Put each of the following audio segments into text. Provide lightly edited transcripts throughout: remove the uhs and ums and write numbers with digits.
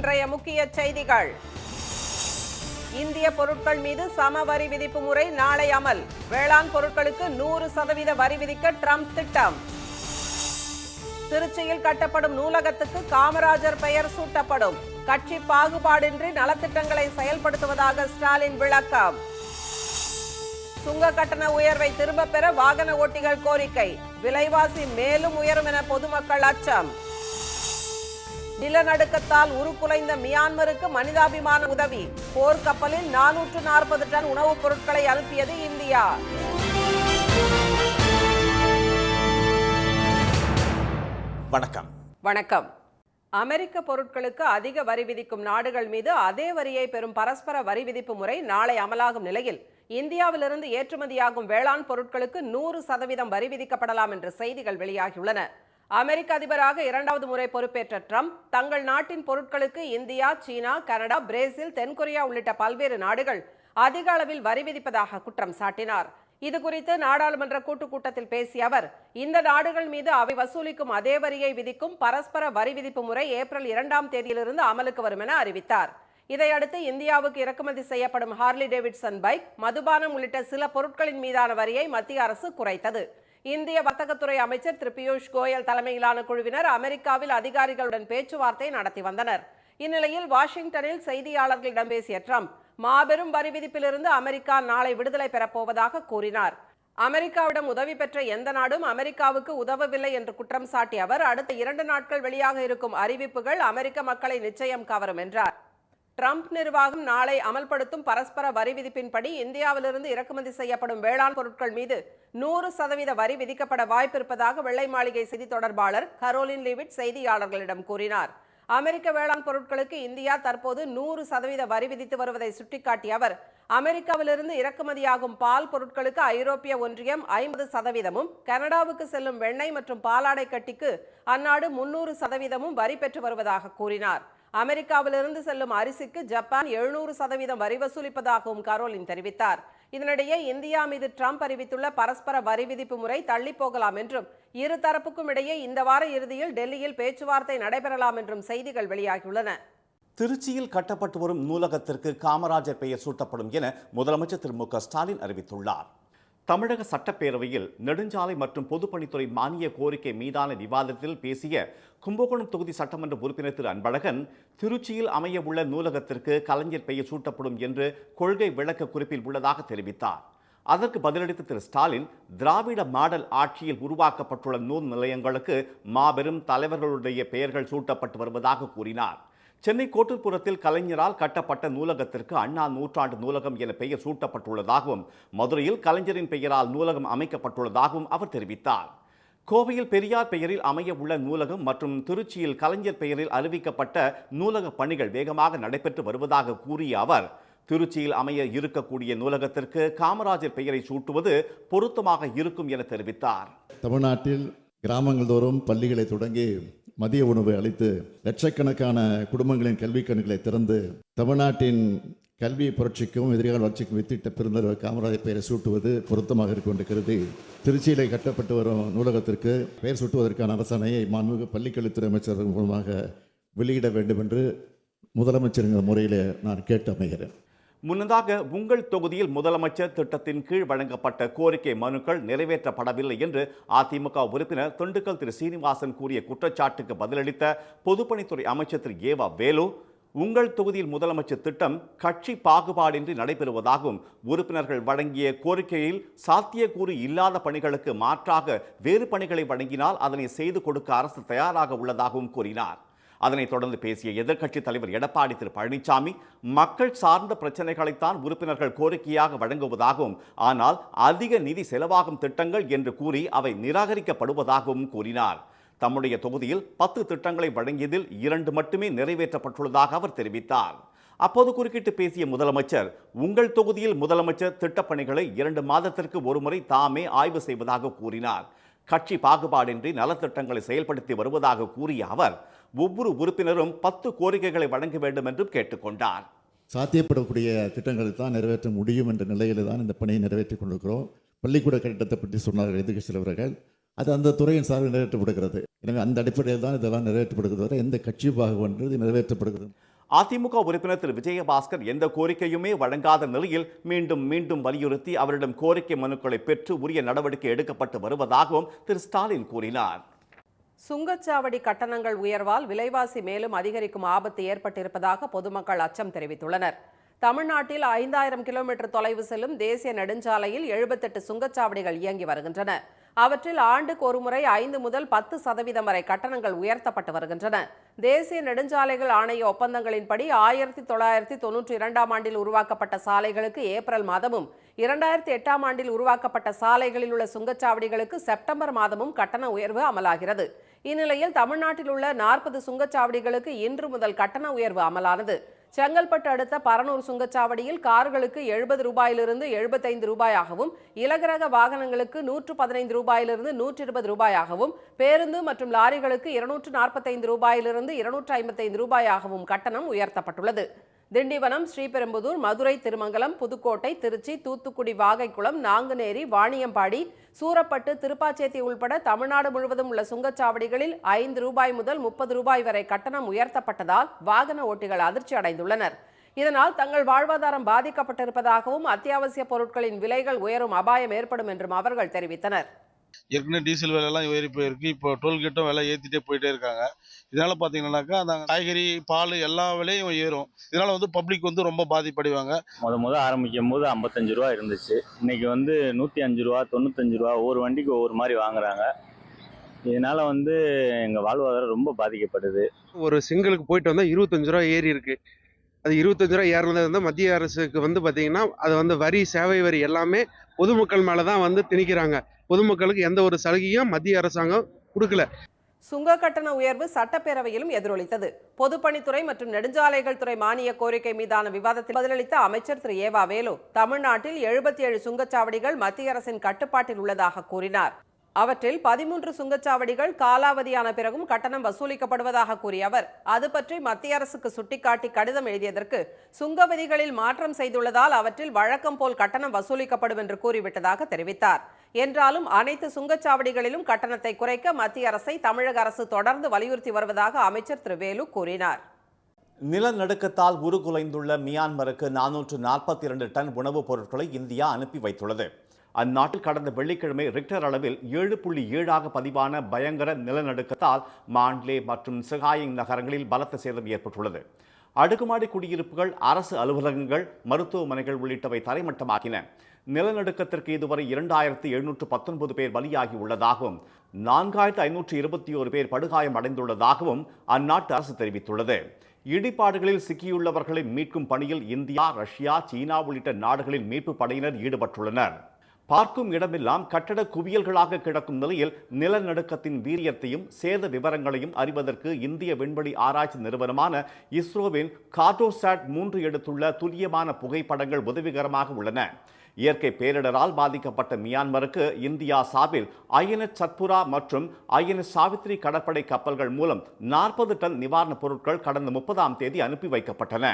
இன்றைய முக்கிய செய்திகள். இந்திய பொருட்கள் மீது சம வரி விதிப்பு முறை நாளை அமல். வேளாண் பொருட்களுக்கு 100% வரி விதிக்க ட்ரம்ப் திட்டம். திருச்சியில் கட்டப்படும் நூலகத்துக்கு காமராஜர் பெயர் சூட்டப்படும். கட்சி பாகுபாடின்றி நலத்திட்டங்களை செயல்படுத்துவதாக ஸ்டாலின் விளக்கம். சுங்க கட்டண உயர்வை திரும்ப பெற வாகன ஓட்டிகள் கோரிக்கை. விலைவாசி மேலும் உயரும் என பொதுமக்கள் அச்சம். நிலநடுக்கத்தால் உருக்குலைந்த மியான்மருக்கு மனிதாபிமான உதவி. போர்க்கப்பலில் 440 டன் உணவுப் பொருட்களை அனுப்பியது இந்தியா. வணக்கம். அமெரிக்க பொருட்களுக்கு அதிக வரி விதிக்கும் நாடுகள் மீது அதே வரியை பெறும் பரஸ்பர வரி விதிப்பு முறை நாளை அமலாகும் நிலையில் இந்தியாவிலிருந்து ஏற்றுமதியாகும் வேளாண் பொருட்களுக்கு 100% வரி விதிக்கப்படலாம் என்ற செய்திகள் வெளியாகியுள்ளன. அமெரிக்க அதிபராக 2வது முறை பொறுப்பேற்ற ட்ரம்ப் தங்கள் நாட்டின் பொருட்களுக்கு இந்தியா, சீனா, கனடா, பிரேசில், தென்கொரியா உள்ளிட்ட பல்வேறு நாடுகள் அதிக அளவில் வரி விதிப்பதாக குற்றம் சாட்டினார். இதுகுறித்து நாடாளுமன்ற கூட்டத்தில் பேசிய அவர், இந்த நாடுகள் மீது அவை வசூலிக்கும் அதே வரியை விதிக்கும் பரஸ்பர வரி விதிப்பு முறை ஏப்ரல் 2ஆம் தேதியிலிருந்து அமலுக்கு வரும் என அறிவித்தார். இதையடுத்து இந்தியாவுக்கு இறக்குமதி செய்யப்படும் ஹார்லி டேவிட்சன் பைக், மதுபானம் உள்ளிட்ட சில பொருட்களின் மீதான வரியை மத்திய அரசு குறைத்தது. இந்திய வர்த்தகத்துறை அமைச்சர் திரு பியூஷ் கோயல் தலைமையிலான குழுவினர் அமெரிக்காவில் அதிகாரிகளுடன் பேச்சுவார்த்தை நடத்தி வந்தனர். இந்நிலையில் வாஷிங்டனில் செய்தியாளர்களிடம் பேசிய ட்ரம்ப், மாபெரும் வரி விதிப்பிலிருந்து அமெரிக்கா நாளை விடுதலை பெறப்போவதாக கூறினார். அமெரிக்காவிடம் உதவி பெற்ற எந்த நாடும் அமெரிக்காவுக்கு உதவவில்லை என்று குற்றம் சாட்டிய அவர், அடுத்த 2 நாட்கள் வெளியாக இருக்கும் அறிவிப்புகள் அமெரிக்க மக்களை நிச்சயம் கவரும் என்றார். ட்ரம்ப் நிர்வாகம் நாளை அமல்படுத்தும் பரஸ்பர வரி விதிப்பின்படி இந்தியாவிலிருந்து இறக்குமதி செய்யப்படும் வேளாண் பொருட்கள் மீது 100% வரி விதிக்கப்பட வாய்ப்பிருப்பதாக வெள்ளை மாளிகை செய்தி தொடர்பாளர் கரோலின் லீவிட் செய்தியாளர்களிடம் கூறினார். அமெரிக்க வேளாண் பொருட்களுக்கு இந்தியா தற்போது 100% வரி விதித்து வருவதை சுட்டிக்காட்டிய அவர், அமெரிக்காவிலிருந்து இறக்குமதியாகும் பால் பொருட்களுக்கு ஐரோப்பிய ஒன்றியம் 50%, கனடாவுக்கு செல்லும் வெண்ணெய் மற்றும் பாலாடை கட்டிக்கு அந்நாடு 300% வரி பெற்று வருவதாக கூறினார். அமெரிக்காவிலிருந்து செல்லும் அரிசிக்கு ஜப்பான் 700% வரி வசூலிப்பதாகவும் கரோலின் தெரிவித்தார். இதனிடையே இந்தியா மீது ட்ரம்ப் அறிவித்துள்ள பரஸ்பர வரி விதிப்பு முறை தள்ளி போகலாம் என்றும், இரு தரப்புக்கும் இடையே இந்த வார இறுதியில் டெல்லியில் பேச்சுவார்த்தை நடைபெறலாம் என்றும் செய்திகள் வெளியாகியுள்ளன. திருச்சியில் கட்டப்பட்டு வரும் நூலகத்திற்கு காமராஜர் பெயர் சூட்டப்படும் என முதலமைச்சர் திரு மு.க. ஸ்டாலின் அறிவித்துள்ளார். தமிழக சட்டப்பேரவையில் நெடுஞ்சாலை மற்றும் பொதுப்பணித்துறை மானிய கோரிக்கை மீதான விவாதத்தில் பேசிய கும்பகோணம் தொகுதி சட்டமன்ற உறுப்பினர் திரு அன்பழகன், திருச்சியில் அமைய உள்ள நூலகத்திற்கு கலைஞர் பெயர் சூட்டப்படும் என்று கொள்கை விளக்க குறிப்பில் உள்ளதாக தெரிவித்தார். அதற்கு பதிலளித்த திரு ஸ்டாலின், திராவிட மாடல் ஆட்சியில் உருவாக்கப்பட்டுள்ள நூல் நிலையங்களுக்கு மாபெரும் தலைவர்களுடைய பெயர்கள் சூட்டப்பட்டு வருவதாக கூறினார். சென்னை கோட்டூர்புரத்தில் கலைஞரால் கட்டப்பட்ட நூலகத்திற்கு அண்ணா நூற்றாண்டு நூலகம் என பெயர் சூட்டப்பட்டுள்ளதாகவும், மதுரையில் கலைஞரின் பெயரால் நூலகம் அமைக்கப்பட்டுள்ளதாகவும் அவர் தெரிவித்தார். கோவையில் பெரியார் பெயரில் அமைய உள்ள நூலகம் மற்றும் திருச்சியில் கலைஞர் பெயரில் அறிவிக்கப்பட்ட நூலக பணிகள் வேகமாக நடைபெற்று வருவதாக கூறிய அவர், திருச்சியில் அமைய இருக்கக்கூடிய நூலகத்திற்கு காமராஜர் பெயரை சூட்டுவது பொருத்தமாக இருக்கும் என தெரிவித்தார். தமிழ்நாட்டில் கிராமங்கள் தோறும் பள்ளிகளை தொடங்கி மதிய உணவு அளித்து லட்சக்கணக்கான குடும்பங்களின் கல்விக் கண்களை திறந்து தமிழ்நாட்டின் கல்வி புரட்சிக்கும் எதிர்கால வளர்ச்சிக்கும் வித்திட்ட பெருந்தலைவர் காமராஜர் பெயரை சூட்டுவது பொருத்தமாக இருக்கும் என்று கருதி திருச்சியிலே கட்டப்பட்டு வரும் நூலகத்திற்கு பெயர் சூட்டுவதற்கான அரசாணையை மாண்புமிகு பள்ளிக்கல்வித்துறை அமைச்சர் மூலமாக வெளியிட வேண்டும் என்று முதலமைச்சர் முறையில் நான் கேட்டு அமைகிறேன். முன்னதாக உங்கள் தொகுதியில் முதலமைச்சர் திட்டத்தின் கீழ் வழங்கப்பட்ட கோரிக்கை மனுக்கள் நிறைவேற்றப்படவில்லை என்று அதிமுக உறுப்பினர் திண்டுக்கல் திரு சீனிவாசன் கூறிய குற்றச்சாட்டுக்கு பதிலளித்த பொதுப்பணித்துறை அமைச்சர் திரு ஏவா வேலு, உங்கள் தொகுதியில் முதலமைச்சர் திட்டம் கட்சி பாகுபாடின்றி நடைபெறுவதாகவும், உறுப்பினர்கள் வழங்கிய கோரிக்கையில் சாத்தியக்கூறு இல்லாத பணிகளுக்கு மாற்றாக வேறு பணிகளை வழங்கினால் அதனை செய்து கொடுக்க அரசு தயாராக உள்ளதாகவும் கூறினார். அதனைத் தொடர்ந்து பேசிய எதிர்க்கட்சித் தலைவர் எடப்பாடி திரு பழனிசாமி, மக்கள் சார்ந்த பிரச்சனைகளைத்தான் உறுப்பினர்கள் கோரிக்கையாக வழங்குவதாகவும், ஆனால் அதிக நிதி செலவாகும் திட்டங்கள் என்று கூறி அவை நிராகரிக்கப்படுவதாகவும் கூறினார். தம்முடைய தொகுதியில் 10 திட்டங்களை வழங்கியதில் 2 மட்டுமே நிறைவேற்றப்பட்டுள்ளதாக அவர் தெரிவித்தார். அப்போது குறுக்கிட்டு பேசிய முதலமைச்சர், உங்கள் தொகுதியில் முதலமைச்சர் திட்டப்பணிகளை 2 மாதத்திற்கு ஒருமுறை தாமே ஆய்வு செய்வதாக கூறினார். கட்சி பாகுபாடின்றி நலத்திட்டங்களை செயல்படுத்தி வருவதாக கூறிய அவர், ஒவ்வொரு உறுப்பினரும் 10 கோரிக்கைகளை வழங்க வேண்டும் என்றும் கேட்டுக்கொண்டார். சாத்தியப்படக்கூடிய திட்டங்களை தான் நிறைவேற்ற முடியும் என்ற நிலையில் தான் இந்த பணியை நிறைவேற்றிக் கொண்டிருக்கிறோம். பள்ளிக்கூட கட்டிடத்தை பற்றி சொன்னார்கள் எதிர்க்கட்சி தலைவர்கள். அது அந்த துறையின் சார்பில் நிறைவேற்றப்படுகிறது. எனவே அந்த அடிப்படையில் தான் இதெல்லாம் நிறைவேற்றப்படுகிறது. எந்த கட்சி பாகுபாடு நிறைவேற்றப்படுகிறது. அதிமுக உறுப்பினர் திரு விஜயபாஸ்கர் எந்த கோரிக்கையுமே வழங்காத நிலையில் மீண்டும் வலியுறுத்தி அவரிடம் கோரிக்கை மனுக்களை பெற்று உரிய நடவடிக்கை எடுக்கப்பட்டு வருவதாகவும் திரு ஸ்டாலின் கூறினார். சுங்கச்சாவடி கட்டணங்கள் உயர்வால் விலைவாசி மேலும் அதிகரிக்கும் ஆபத்து ஏற்பட்டிருப்பதாக பொதுமக்கள் அச்சம் தெரிவித்துள்ளனர். தமிழ்நாட்டில் 5000 கிலோமீட்டர் தொலைவு செல்லும் தேசிய நெடுஞ்சாலையில் 78 சுங்கச்சாவடிகள் இயங்கி வருகின்றன. அவற்றில் ஆண்டுக்கு ஒருமுறை 5 முதல் 10% வரை கட்டணங்கள் உயர்த்தப்பட்டு வருகின்றன. தேசிய நெடுஞ்சாலைகள் ஆணைய ஒப்பந்தங்களின்படி 1992ஆம் ஆண்டில் உருவாக்கப்பட்ட சாலைகளுக்கு ஏப்ரல் மாதமும் 2008ஆம் ஆண்டில் உருவாக்கப்பட்ட சாலைகளில் உள்ள சுங்கச்சாவடிகளுக்கு செப்டம்பர் மாதமும் கட்டண உயர்வு அமலாகிறது. இந்நிலையில் தமிழ்நாட்டில் உள்ள 40 சுங்கச்சாவடிகளுக்கு இன்று முதல் கட்டண உயர்வு அமலானது. செங்கல்பட்டு அடுத்த பரனூர் சுங்கச்சாவடியில் கார்களுக்கு 70 ரூபாயிலிருந்து 75 ரூபாயாகவும், இலகுரக வாகனங்களுக்கு 115 ரூபாயிலிருந்து 120 ரூபாயாகவும், பேருந்து மற்றும் லாரிகளுக்கு 245 ரூபாயிலிருந்து 255 ரூபாயாகவும் கட்டணம் உயர்த்தப்பட்டுள்ளது. திண்டிவனம், ஸ்ரீபெரும்புதூர், மதுரை, திருமங்கலம், புதுக்கோட்டை, திருச்சி, தூத்துக்குடி, வாகைக்குளம், நாங்குநேரி, வாணியம்பாடி, சூரப்பட்டு, திருப்பாச்சேத்தி உள்பட தமிழ்நாடு முழுவதும் உள்ள சுங்கச்சாவடிகளில் 5 ரூபாய் முதல் 30 ரூபாய் வரை கட்டணம் உயர்த்தப்பட்டதால் வாகன ஓட்டிகள் அதிர்ச்சி அடைந்துள்ளனர். இதனால் தங்கள் வாழ்வாதாரம் பாதிக்கப்பட்டிருப்பதாகவும் அத்தியாவசிய பொருட்களின் விலைகள் உயரும் அபாயம் ஏற்படும் என்றும் அவர்கள் தெரிவித்தனர். ஏற்கனவே டீசல் விலையெல்லாம் ஏறி போயிருக்கு. இப்போ டோல்கேட்டும் விலை ஏற்றிட்டே போயிட்டே இருக்காங்க. இதனால் பார்த்தீங்கன்னாக்கா அந்த காய்கறி, பால் எல்லா விலையும் ஏறும். இதனால் பப்ளிக் ரொம்ப பாதிப்படைவாங்க. முத ஆரம்பிக்கும் போது 55 ரூபா இருந்துச்சு. இன்னைக்கு 105 ரூபா, 95 ரூபா, ஒவ்வொரு வண்டிக்கு ஒவ்வொரு மாதிரி வாங்குறாங்க. இதனால எங்கள் வாழ்வாதாரம் ரொம்ப பாதிக்கப்படுது. ஒரு சிங்கிளுக்கு போயிட்டு வந்தால் 25 ரூபா ஏறி இருக்கு. அது 25 ரூபா ஏறினது மத்திய அரசுக்கு பார்த்தீங்கன்னா அது வரி, சேவை வரி எல்லாமே பொதுமக்கள் மேலே தான் திணிக்கிறாங்க. பொதுமக்களுக்கு எந்த ஒரு சலுகையும் மத்திய அரசாங்கம் கொடுக்கல. சுங்க கட்டண உயர்வு சட்டப்பேரவையிலும் எதிரொலித்தது. பொதுப்பணித்துறை மற்றும் நெடுஞ்சாலைகள் துறை மானிய கோரிக்கை மீதான விவாதத்தில் பதிலளித்த அமைச்சர் திரு ஏவா வேலு, தமிழ்நாட்டில் 77 சுங்கச்சாவடிகள் மத்திய அரசின் கட்டுப்பாட்டில் உள்ளதாக கூறினார். அவற்றில் 13 சுங்கச்சாவடிகள் காலாவதியான பிறகும் கட்டணம் வசூலிக்கப்படுவதாக கூறிய அவர், அது பற்றி மத்திய அரசுக்கு சுட்டிக்காட்டி கடிதம் எழுதியதற்கு சுங்க விதிகளில் மாற்றம் செய்துள்ளதால் அவற்றில் வழக்கம் போல் கட்டணம் வசூலிக்கப்படும் என்று கூறிவிட்டதாக தெரிவித்தார். என்றாலும் அனைத்து சுங்கச்சாவடிகளிலும் கட்டணத்தை குறைக்க மத்திய அரசை தமிழக அரசு தொடர்ந்து வலியுறுத்தி வருவதாக அமைச்சர் திரு வேலு கூறினார். நிலநடுக்கத்தால் உருகுலைந்துள்ள மியான்மருக்கு 442 டன் உணவுப் பொருட்களை இந்தியா அனுப்பி வைத்துள்ளது. அந்நாட்டில் கடந்த வெள்ளிக்கிழமை ரிக்டர் அளவில் 7.7 பதிவான பயங்கர நிலநடுக்கத்தால் மாண்ட்லே மற்றும் சகாயிங் நகரங்களில் பலத்த சேதம் ஏற்பட்டுள்ளது. அடுக்குமாடி குடியிருப்புகள், அரசு அலுவலகங்கள், மருத்துவமனைகள் உள்ளிட்டவை தரைமட்டமாகின. நிலநடுக்கத்திற்கு இதுவரை 2719 பேர் பலியாகி உள்ளதாகவும் 4521 பேர் படுகாயம் அடைந்துள்ளதாகவும் அந்நாட்டு அரசு தெரிவித்துள்ளது. இடிபாடுகளில் சிக்கியுள்ளவர்களை மீட்கும் பணியில் இந்தியா, ரஷ்யா, சீனா உள்ளிட்ட நாடுகளின் மீட்பு படையினர் ஈடுபட்டுள்ளனர். பார்க்கும் இடமெல்லாம் கட்டட குவியல்களாக கிடக்கும் நிலையில் நிலநடுக்கத்தின் வீரியத்தையும் சேத விவரங்களையும் அறிவதற்கு இந்திய விண்வெளி ஆராய்ச்சி நிறுவனமான இஸ்ரோவின் கார்டோசாட் 3 எடுத்துள்ள துல்லியமான புகைப்படங்கள் உதவிகரமாக உள்ளன. இயற்கை பேரிடரால் பாதிக்கப்பட்ட மியான்மருக்கு இந்தியா சார்பில் INS சத்புரா மற்றும் INS சாவித்ரி கடற்படை கப்பல்கள் மூலம் 40 டன் நிவாரணப் பொருட்கள் கடந்த 30ஆம் தேதி அனுப்பி வைக்கப்பட்டன.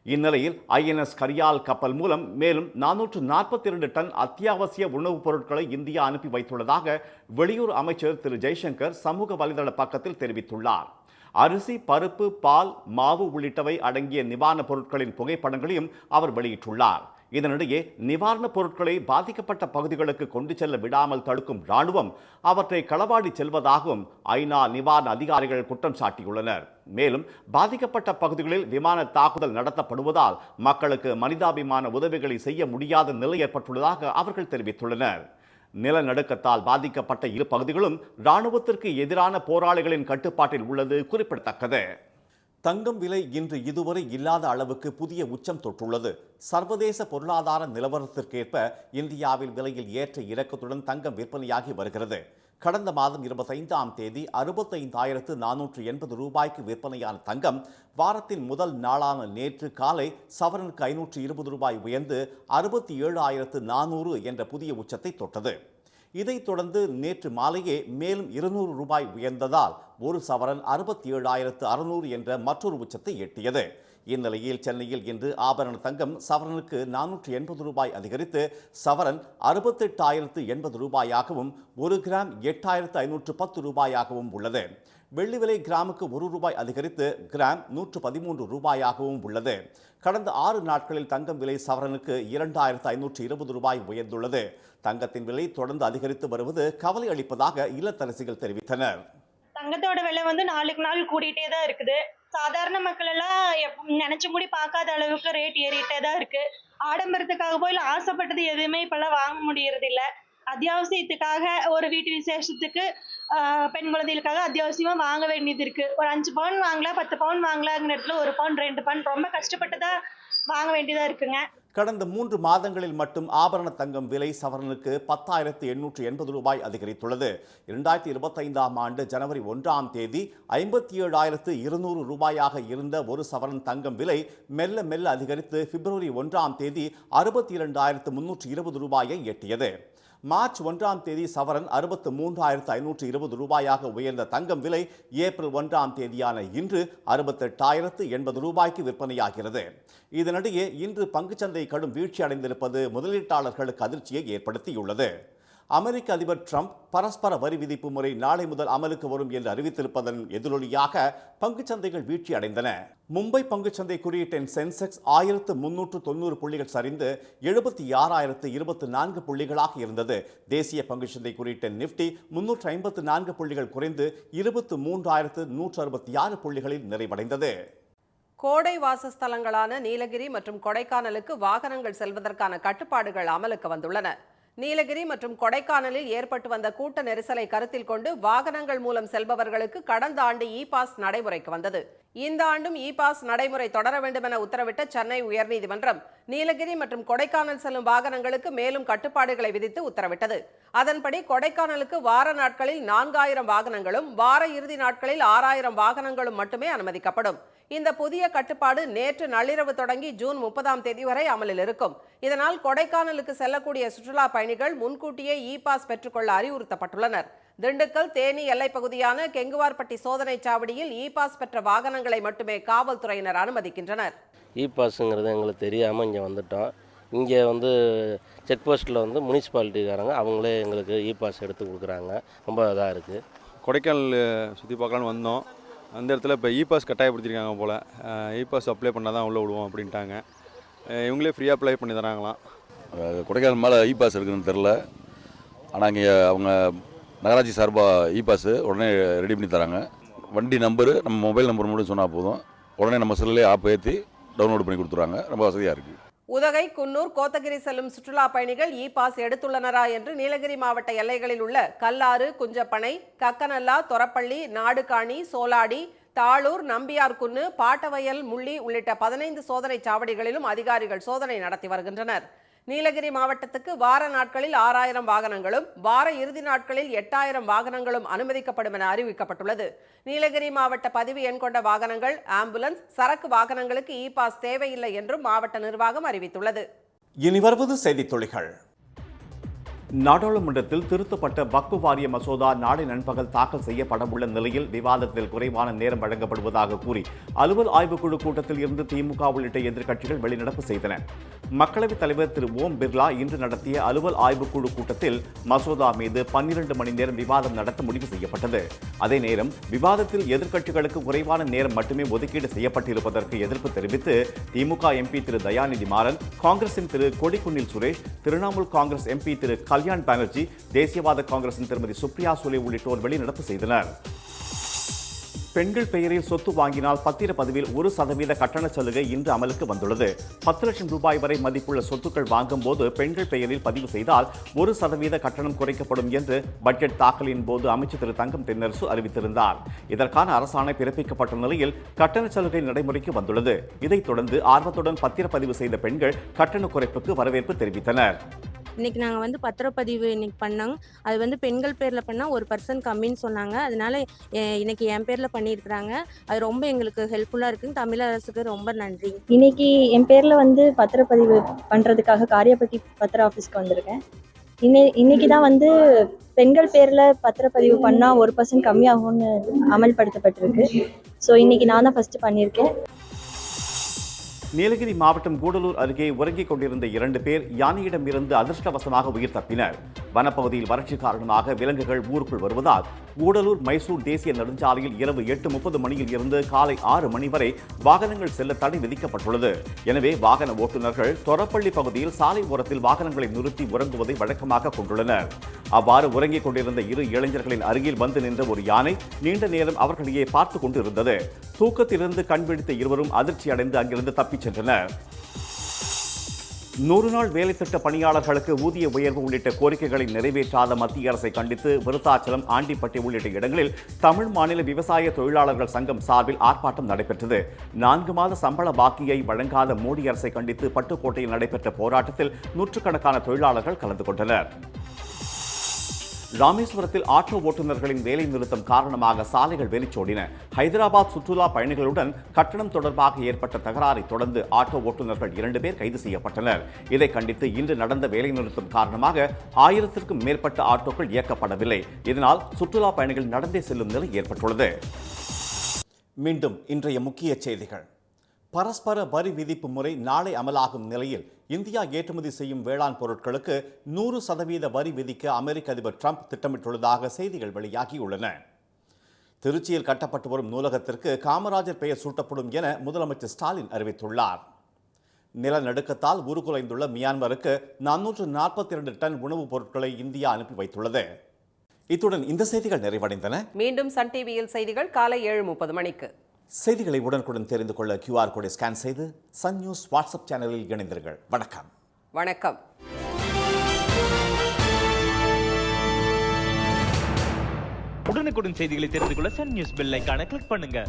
இந்நிலையில் INS கரியால் கப்பல் மூலம் மேலும் 442 டன் அத்தியாவசிய உணவுப் பொருட்களை இந்தியா அனுப்பி வைத்துள்ளதாக வெளியுறவு அமைச்சர் திரு ஜெய்சங்கர் சமூக வலைதள பக்கத்தில் தெரிவித்துள்ளார். அரிசி, பருப்பு, பால், மாவு உள்ளிட்டவை அடங்கிய நிவாரணப் பொருட்களின் புகைப்படங்களையும் அவர் வெளியிட்டுள்ளார். இதனிடையே நிவாரணப் பொருட்களை பாதிக்கப்பட்ட பகுதிகளுக்கு கொண்டு செல்ல விடாமல் தடுக்கும் ராணுவம் அவற்றை களவாடி செல்வதாகவும் ஐநா நிவாரண அதிகாரிகள் குற்றம் சாட்டியுள்ளனர். மேலும் பாதிக்கப்பட்ட பகுதிகளில் விமான தாக்குதல் நடத்தப்படுவதால் மக்களுக்கு மனிதாபிமான உதவிகளை செய்ய முடியாத நிலை ஏற்பட்டுள்ளதாக அவர்கள் தெரிவித்துள்ளனர். நிலநடுக்கத்தால் பாதிக்கப்பட்ட இரு பகுதிகளும் இராணுவத்திற்கு எதிரான போராளிகளின் கட்டுப்பாட்டில் உள்ளது குறிப்பிடத்தக்கது. தங்கம் விலை இன்று இதுவரை இல்லாத அளவுக்கு புதிய உச்சம் தொட்டுள்ளது. சர்வதேச பொருளாதார நிலவரத்திற்கேற்ப இந்தியாவில் விலையில் ஏற்ற இறக்கத்துடன் தங்கம் விற்பனையாகி வருகிறது. கடந்த மாதம் 25ஆம் தேதி 65,480 ரூபாய்க்கு விற்பனையான தங்கம் வாரத்தின் முதல் நாளான நேற்று காலை சவரனுக்கு 520 ரூபாய் உயர்ந்து 67,400 என்ற புதிய உச்சத்தை தொட்டது. இதைத் தொடர்ந்து நேற்று மாலையே மேலும் 200 ரூபாய் உயர்ந்ததால் ஒரு சவரன் 67,600 என்ற மற்றொரு உச்சத்தை எட்டியது. இந்நிலையில் சென்னையில் இன்று ஆபரண தங்கம் சவரனுக்கு 480 ரூபாய் அதிகரித்து சவரன் 68,080 ரூபாயாகவும் 1 கிராம் 8,510 ரூபாயாகவும் உள்ளது. வெள்ளி விலை கிராமுக்கு 1 ரூபாய் அதிகரித்து கிராம் 113 ரூபாயாகவும் உள்ளது. கடந்த 6 நாட்களில் தங்கம் விலை சவரனுக்கு 2,520 ரூபாய் உயர்ந்துள்ளது. தங்கத்தின் விலை தொடர்ந்து அதிகரித்து வருவது கவலை அளிப்பதாக இல்லத்தரசிகள் தெரிவித்தனர். தங்கத்தோட விலை வந்து நாளுக்கு நாள் கூடிட்டே தான் இருக்குது. சாதாரண மக்கள் எல்லாம் நினைச்ச முடி பார்க்காத அளவுக்கு ரேட் ஏறிட்டே தான் இருக்கு. ஆடம்பரத்துக்காக போய் ஆசைப்பட்டது எதுவுமே இப்பெல்லாம் வாங்க முடியறது இல்லை. அத்தியாவசியத்துக்காக ஒரு வீட்டு விசேஷத்துக்கு பெண் குழந்தைகளுக்காக அத்தியாவசியமா வாங்க வேண்டியது இருக்கு. ஒரு 5 பவுன் வாங்கலாம், 10 பவுன் வாங்கலாங்கிற இடத்துல 1 பவுன் 2 பவுன் ரொம்ப கஷ்டப்பட்டு தான் வாங்க வேண்டியதா இருக்குங்க. கடந்த 3 மாதங்களில் மட்டும் ஆபரண தங்கம் விலை சவரனுக்கு 10,880 ரூபாய் அதிகரித்துள்ளது. 2025ஆம் ஆண்டு ஜனவரி 1ஆம் தேதி 57,200 ரூபாயாக இருந்த ஒரு சவரன் தங்கம் விலை மெல்ல மெல்ல அதிகரித்து பிப்ரவரி 1ஆம் தேதி 62,320 ரூபாயை எட்டியது. மார்ச் 1ஆம் தேதி சவரன் 63,520 ரூபாயாக உயர்ந்த தங்கம் விலை ஏப்ரல் 1ஆம் தேதியான இன்று 68,080 ரூபாய்க்கு விற்பனையாகிறது. இதனிடையே இன்று பங்குச்சந்தை கடும் வீழ்ச்சி அடைந்திருப்பது முதலீட்டாளர்களுக்கு அதிர்ச்சியை ஏற்படுத்தியுள்ளது. அமெரிக்க அதிபர் ட்ரம்ப் பரஸ்பர வரி விதிப்பு முறை நாளை முதல் அமலுக்கு வரும் என்று அறிவித்திருப்பதன் எதிரொலியாக பங்குச்சந்தைகள் வீழ்ச்சி அடைந்தன. மும்பை பங்குச்சந்தை குறியீட்டின் சென்செக்ஸ் 1,390 புள்ளிகள் சரிந்து 76,024 புள்ளிகளாக இருந்தது. தேசிய பங்குச்சந்தை குறியீட்டின் நிப்டி 354 புள்ளிகள் குறைந்து 23,166 புள்ளிகளில் நிறைவடைந்தது. கோடை வாசஸ்தலங்களான நீலகிரி மற்றும் கொடைக்கானலுக்கு வாகனங்கள் செல்வதற்கான கட்டுப்பாடுகள் அமலுக்கு வந்துள்ளன. நீலகிரி மற்றும் கொடைக்கானலில் ஏற்பட்டு வந்த கூட்ட நெரிசலை கருத்தில் கொண்டு வாகனங்கள் மூலம் செல்பவர்களுக்கு கடந்த ஆண்டு இ பாஸ் நடைமுறைக்கு வந்தது. இந்த ஆண்டும் இ பாஸ் நடைமுறை தொடர வேண்டும் என உத்தரவிட்ட சென்னை உயர்நீதிமன்றம் நீலகிரி மற்றும் கொடைக்கானல் செல்லும் வாகனங்களுக்கு மேலும் கட்டுப்பாடுகளை விதித்து உத்தரவிட்டது. அதன்படி கொடைக்கானலுக்கு வார நாட்களில் 4,000 வாகனங்களும் வார இறுதி நாட்களில் 6,000 வாகனங்களும் மட்டுமே அனுமதிக்கப்படும். இந்த புதிய கட்டுப்பாடு நேற்று நள்ளிரவு தொடங்கி ஜூன் 30ஆம் தேதி வரை அமலில் இருக்கும். இதனால் கொடைக்கானலுக்கு செல்லக்கூடிய சுற்றுலா பயணிகள் முன்கூட்டியே இ பாஸ் பெற்றுக்கொள்ள அறிவுறுத்தப்பட்டுள்ளனர். திண்டுக்கல் தேனி எல்லைப் பகுதியான கெங்குவார்பட்டி சோதனை சாவடியில் இ பாஸ் பெற்ற வாகனங்களை மட்டுமே காவல்துறையினர் அனுமதிக்கின்றனர். இ பாஸுங்கிறது எங்களுக்கு தெரியாமல் இங்கே வந்துட்டோம். இங்கே வந்து செக் போஸ்ட்டில் வந்து முனிசிபாலிட்டிக்காரங்க அவங்களே எங்களுக்கு இ பாஸ் எடுத்து கொடுக்குறாங்க. ரொம்ப இதாக இருக்குது. கொடைக்கானல் சுற்றி பார்க்கலான்னு வந்தோம். அந்த இடத்துல இப்போ இ பாஸ் கட்டாயப்படுத்திருக்காங்க போல். இ பாஸ் அப்ளை பண்ணால் தான் உள்ளே விடுவோம் அப்படின்ட்டாங்க. இவங்களே ஃப்ரீயாக அப்ளை பண்ணி தராங்களாம். கொடைக்கானல் மேலே இ பாஸ் இருக்குதுன்னு தெரில. ஆனால் இங்கே அவங்க நகராட்சி சார்பாக இ பாஸு உடனே ரெடி பண்ணி தராங்க. வண்டி நம்பரு நம்ம மொபைல் நம்பர் மட்டும் சொன்னால் போதும், உடனே நம்ம செல்லிலே ஆப் ஏற்றி டவுன்லோட் பண்ணி கொடுத்துருவாங்க. ரொம்ப வசதியாக இருக்குது. உதகை, குன்னூர், கோத்தகிரி செல்லும் சுற்றுலா பயணிகள் இ பாஸ் எடுத்துள்ளனரா என்று நீலகிரி மாவட்ட எல்லைகளில் உள்ள கல்லாறு, குஞ்சப்பனை, கக்கநல்லா, தொரப்பள்ளி, நாடுகாணி, சோலாடி, தாளூர், நம்பியார்குன்னு, பாட்டவயல், முள்ளி உள்ளிட்ட 15 சோதனை சாவடிகளிலும் அதிகாரிகள் சோதனை நடத்தி வருகின்றனர். நீலகிரி மாவட்டத்துக்கு வார நாட்களில் 6,000 வாகனங்களும் வார இறுதி நாட்களில் 8,000 வாகனங்களும் அனுமதிக்கப்படும் என அறிவிக்கப்பட்டுள்ளது. நீலகிரி மாவட்ட பதிவு எண் கொண்ட வாகனங்கள், ஆம்புலன்ஸ், சரக்கு வாகனங்களுக்கு இ பாஸ் தேவையில்லை என்றும் மாவட்ட நிர்வாகம் அறிவித்துள்ளது. இனி வருவது செய்தித் துளிகள். நாடாளுமன்றத்தில் திருத்தப்பட்ட வக்ஃபு வாரிய மசோதா நாளை நண்பகல் தாக்கல் செய்யப்படவுள்ள நிலையில் விவாதத்தில் குறைவான நேரம் வழங்கப்படுவதாக கூறி அலுவல் ஆய்வுக்குழு கூட்டத்தில் இருந்து திமுக உள்ளிட்ட எதிர்க்கட்சிகள் வெளிநடப்பு செய்தன. மக்களவைத் தலைவர் திரு ஓம் பிர்லா இன்று நடத்திய அலுவல் ஆய்வுக்குழு கூட்டத்தில் மசோதா மீது 12 மணி நேரம் விவாதம் நடத்த முடிவு செய்யப்பட்டது. அதே நேரம் விவாதத்தில் எதிர்க்கட்சிகளுக்கு குறைவான நேரம் மட்டுமே ஒதுக்கீடு செய்யப்பட்டிருப்பதற்கு எதிர்ப்பு தெரிவித்து திமுக எம்பி திரு தயாநிதி மாறன், காங்கிரசின் திரு கொடிக்குன்னில் சுரேஷ், திரிணாமுல் காங்கிரஸ் எம்பி திரு கல்யாண் பானர்ஜி, தேசியவாத காங்கிரசின் திருமதி சுப்ரியா சுலே உள்ளிட்டோர் வெளிநடப்பு செய்தனர். பெண்கள் பெயரில் சொத்து வாங்கினால் பத்திரப்பதிவில் 1% கட்டண சலுகை இன்று அமலுக்கு வந்துள்ளது. 10 லட்சம் ரூபாய் வரை மதிப்புள்ள சொத்துக்கள் வாங்கும் போது பெண்கள் பெயரில் பதிவு செய்தால் 1% கட்டணம் குறைக்கப்படும் என்று பட்ஜெட் தாக்கலின் போது அமைச்சர் திரு தங்கம் தென்னரசு அறிவித்திருந்தார். இதற்கான அரசாணை பிறப்பிக்கப்பட்ட நிலையில் கட்டண சலுகை நடைமுறைக்கு வந்துள்ளது. இதைத் தொடர்ந்து ஆர்வத்துடன் பத்திரப்பதிவு செய்த பெண்கள் கட்டண குறைப்புக்கு வரவேற்பு தெரிவித்தனர். இன்னைக்கு நாங்கள் வந்து பத்திரப்பதிவு இன்னைக்கு பண்ணோங்க. அது வந்து பெண்கள் பேரில் பண்ணால் 1% கம்மின்னு சொன்னாங்க. அதனால இன்னைக்கு என் பேரில் பண்ணியிருக்கிறாங்க. அது ரொம்ப எங்களுக்கு ஹெல்ப்ஃபுல்லாக இருக்குங்க. தமிழக அரசுக்கு ரொம்ப நன்றி. இன்னைக்கு என் பேரில் வந்து பத்திரப்பதிவு பண்ணுறதுக்காக காரியப்பட்டி பத்திர ஆஃபீஸ்க்கு வந்திருக்கேன். இன்னைக்கு தான் வந்து பெண்கள் பேரில் பத்திரப்பதிவு பண்ணால் 1% கம்மியாகும்னு அமல்படுத்தப்பட்டிருக்கு. ஸோ இன்னைக்கு நான் தான் ஃபஸ்ட்டு பண்ணியிருக்கேன். நீலகிரி மாவட்டம் கூடலூர் அருகே உறங்கிக் கொண்டிருந்த 2 பேர் யானையிடம் இருந்து அதிர்ஷ்டவசமாக உயிர் தப்பினர். வனப்பகுதியில் வறட்சி காரணமாக விலங்குகள் ஊருக்குள் வருவதால் கூடலூர் மைசூர் தேசிய நெடுஞ்சாலையில் இரவு 8:30 மணியில் இருந்து காலை 6 மணி வரை வாகனங்கள் செல்ல தடை விதிக்கப்பட்டுள்ளது. எனவே வாகன ஓட்டுநர்கள் தொரப்பள்ளி பகுதியில் சாலை ஓரத்தில் வாகனங்களை நிறுத்தி உறங்குவதை வழக்கமாக கொண்டுள்ளனர். அவ்வாறு உறங்கிக் கொண்டிருந்த 2 இளைஞர்களின் அருகில் வந்து நின்ற ஒரு யானை நீண்ட நேரம் அவர்களையே பார்த்துக் கொண்டு இருந்தது. தூக்கத்திலிருந்து கண் விழித்த இருவரும் அதிர்ச்சி அடைந்து அங்கிருந்து தப்பிச் சென்றனர். 100 நாள் வேலை திட்ட பணியாளர்களுக்கு ஊதிய உயர்வு உள்ளிட்ட கோரிக்கைகளை நிறைவேற்றாத மத்திய அரசை கண்டித்து விருத்தாச்சலம், ஆண்டிப்பட்டி உள்ளிட்ட இடங்களில் தமிழ் மாநில விவசாய தொழிலாளர்கள் சங்கம் சார்பில் ஆர்ப்பாட்டம் நடைபெற்றது. 4 மாத சம்பள பாக்கியை வழங்காத மோடி அரசை கண்டித்து பட்டுக்கோட்டையில் நடைபெற்ற போராட்டத்தில் நூற்றுக்கணக்கான தொழிலாளர்கள் கலந்து கொண்டனர். ராமேஸ்வரத்தில் ஆட்டோ ஓட்டுநர்களின் வேலை நிறுத்தம் காரணமாக சாலைகள் வெறிச்சோடின. ஹைதராபாத் சுற்றுலா பயணிகளுடன் கட்டணம் தொடர்பாக ஏற்பட்ட தகராறை தொடர்ந்து ஆட்டோ ஓட்டுநர்கள் 2 பேர் கைது செய்யப்பட்டனர். இதை கண்டித்து இன்று நடந்த வேலை நிறுத்தம் காரணமாக 1000க்கும் மேற்பட்ட ஆட்டோக்கள் இயக்கப்படவில்லை. இதனால் சுற்றுலா பயணிகள் நடந்தே செல்லும் நிலை ஏற்பட்டுள்ளது. மீண்டும் இன்றைய முக்கிய செய்திகள். பரஸ்பர வரி விதிப்பு முறை நாளை அமலாகும் நிலையில் இந்தியா ஏற்றுமதி செய்யும் வேளாண் பொருட்களுக்கு 100% வரி விதிக்க அமெரிக்க அதிபர் ட்ரம்ப் திட்டமிட்டுள்ளதாக செய்திகள் வெளியாகியுள்ளன. திருச்சியில் கட்டப்பட்டு வரும் நூலகத்திற்கு காமராஜர் பெயர் சூட்டப்படும் என முதலமைச்சர் ஸ்டாலின் அறிவித்துள்ளார். நிலநடுக்கத்தால் உருக்குலைந்துள்ள மியான்மருக்கு 442 டன் உணவுப் பொருட்களை இந்தியா அனுப்பி வைத்துள்ளது. இத்துடன் இந்த செய்திகள் நிறைவடைந்தன. மீண்டும் சன் டிவியில் செய்திகள் காலை 7:30 மணிக்கு. செய்திகளை உடனுக்குடன் தெரிந்து கொள்ள QR கோடை ஸ்கேன் செய்து சன் நியூஸ் வாட்ஸ்அப் சேனலில் இணைந்தீர்கள். வணக்கம். வணக்கம். உடனுக்குடன் செய்திகளை தெரிந்து கொள்ள சன் நியூஸ் பெல் ஐகானை கிளிக் பண்ணுங்க.